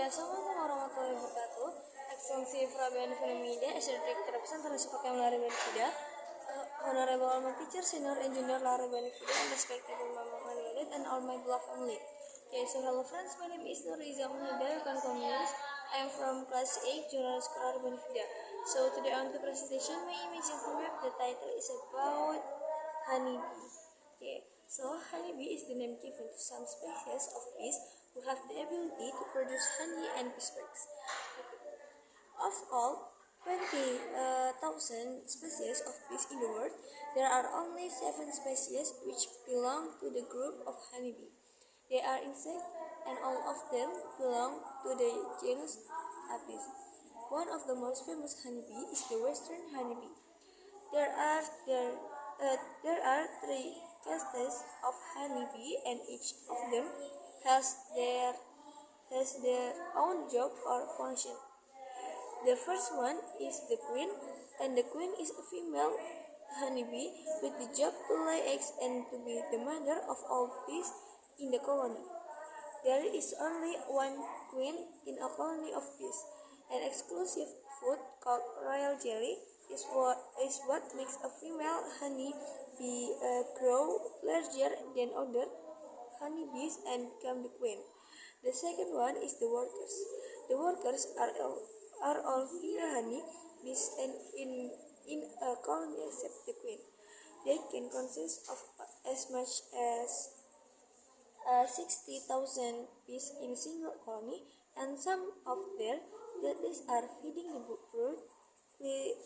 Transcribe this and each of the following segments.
Assalamualaikum warahmatullahi wabarakatuh. Extensive Rabian Fenomida, as a director representative seperti Lara Benefida, Honorable all my teachers, senior engineer Lara Benefida, and respectable Mama Manulid, and all my beloved family. Okay, so hello friends, my name is Nuriza Munida, you can call me Nurs. I am from class 8, Journal Scholar Benefida. So today on the presentation, my image is the map. The title is about honeybee. Okay, so honeybee is the name given to some species of bees who have the ability to produce honey and beeswax. Of all 20,000 species of bees in the world, there are only 7 species which belong to the group of honeybee. They are insects, and all of them belong to the genus Apis. One of the most famous honeybee is the western honeybee. There are 3 castes of honeybee, and each of them has their own job or function. The first one is the queen, and the queen is a female honeybee with the job to lay eggs and to be the mother of all bees in the colony. There is only one queen in a colony of bees. An exclusive food called royal jelly is what makes a female honey bee grow larger than other honeybees and become the queen. The second one is the workers. The workers are all female honey bees and in a colony except the queen. They can consist of as much as 60,000 bees in a single colony, and some of their duties are feeding the brood,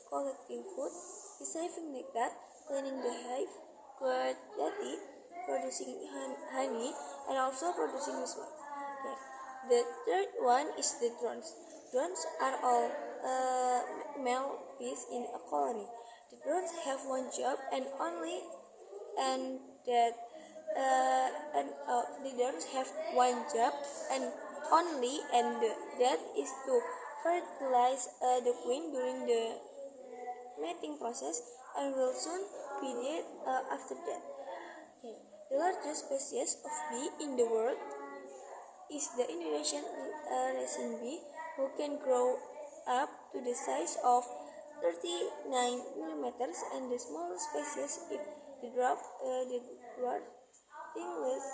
collecting food, receiving nectar, cleaning the hive, producing honey, and also producing beeswax. Okay. The third one is the drones. Drones are all male bees in a colony. The drones have one job and that is to fertilize the queen during the mating process, and will soon be dead after that. Okay. The largest species of bee in the world is the Indonesian resin bee, who can grow up to the size of 39 millimeters, and the smallest species is the dwarf stingless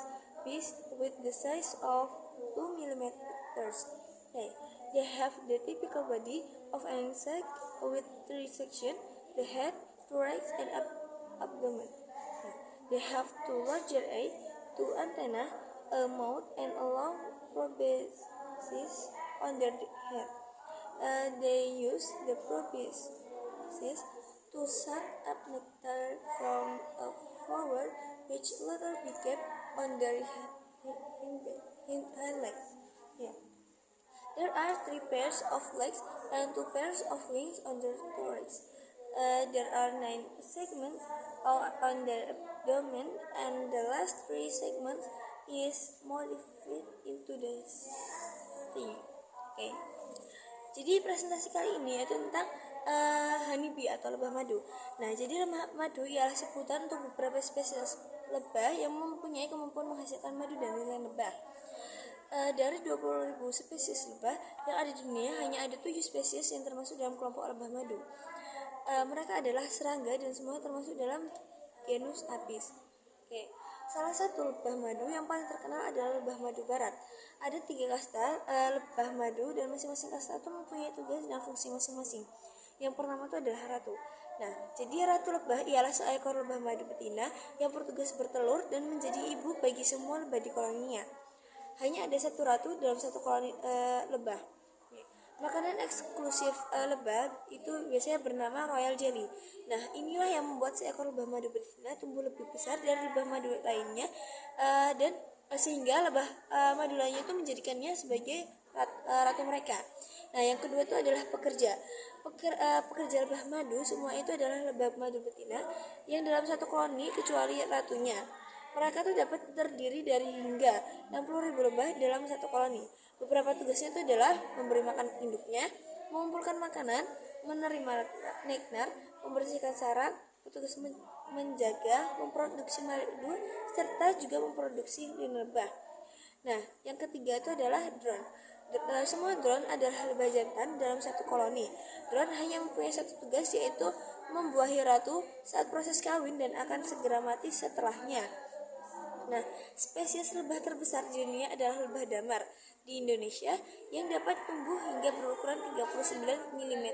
bees with the size of 2 millimeters. Okay. They have the typical body of an insect with 3 sections: the head, thorax, and abdomen. Okay. They have 2 larger eyes, 2 antennae, a mouth, and a long proboscis on their head. They use the proboscis to suck up nectar from a flower, which later became on their hind legs. Yeah. There are 3 pairs of legs and 2 pairs of wings on their thorax. There are 9 segments on their abdomen, and the last 3 segments is modified into the sting. Okay. Jadi presentasi kali ini yaitu tentang honeybee atau lebah madu. Nah, jadi lebah madu ialah sebutan untuk beberapa spesies lebah yang mempunyai kemampuan menghasilkan madu dan lilin lebah. Dari 20.000 spesies lebah yang ada di dunia, hanya ada 7 spesies yang termasuk dalam kelompok lebah madu. Mereka adalah serangga dan semua termasuk dalam genus Apis. Okay. Salah satu lebah madu yang paling terkenal adalah lebah madu barat. Ada 3 kasta lebah madu, dan masing-masing kasta itu mempunyai tugas dan fungsi masing-masing. Yang pertama itu adalah ratu. Nah, jadi ratu lebah ialah seekor lebah madu betina yang bertugas bertelur dan menjadi ibu bagi semua lebah di koloninya. Hanya ada 1 ratu dalam 1 koloni lebah. Makanan eksklusif lebah itu biasanya bernama royal jelly. Nah, inilah yang membuat seekor lebah madu betina tumbuh lebih besar dari lebah madu lainnya, dan sehingga lebah madu lainnya itu menjadikannya sebagai ratu mereka. Nah, yang kedua itu adalah pekerja. Pekerja lebah madu semua itu adalah lebah madu betina yang dalam 1 koloni kecuali ratunya. Mereka tuh dapat terdiri dari hingga 60.000 lebah dalam 1 koloni. Beberapa tugasnya itu adalah memberi makan induknya, mengumpulkan makanan, menerima nektar, membersihkan sarang, petugas menjaga, memproduksi madu, serta juga memproduksi lilin lebah. Nah, yang ketiga itu adalah drone. Semua drone adalah lebah jantan dalam satu koloni. Drone hanya mempunyai satu tugas, yaitu membuahi ratu saat proses kawin dan akan segera mati setelahnya. Nah, spesies lebah terbesar di dunia adalah lebah damar di Indonesia yang dapat tumbuh hingga berukuran 39 mm.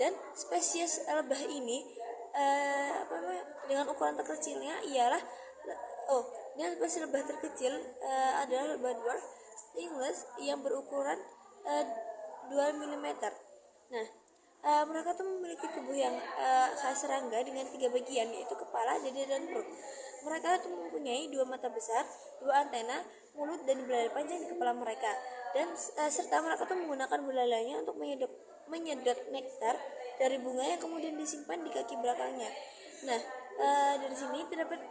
Dan spesies lebah ini dengan ukuran terkecilnya ialah dan spesies lebah terkecil adalah lebah dwarf stingless yang berukuran 2 mm. Nah, mereka tuh memiliki tubuh yang khas serangga dengan 3 bagian, yaitu kepala, dada, dan perut. Mereka tuh mempunyai 2 mata besar, 2 antena, mulut, dan belalai panjang di kepala mereka. Dan serta mereka tuh menggunakan belalainya untuk menyedot nektar dari bunga yang kemudian disimpan di kaki belakangnya. Nah, dari sini terdapat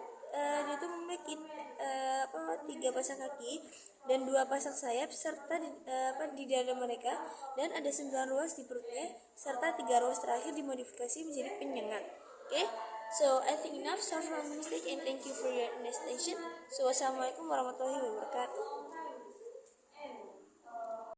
dia tuh memiliki 3 pasang kaki dan 2 pasang sayap serta di dada mereka, dan ada 9 ruas di perutnya serta 3 ruas terakhir dimodifikasi menjadi penyengat. Okay? So I think enough. Sorry for my mistake and thank you for your attention. So wassalamualaikum warahmatullahi wabarakatuh.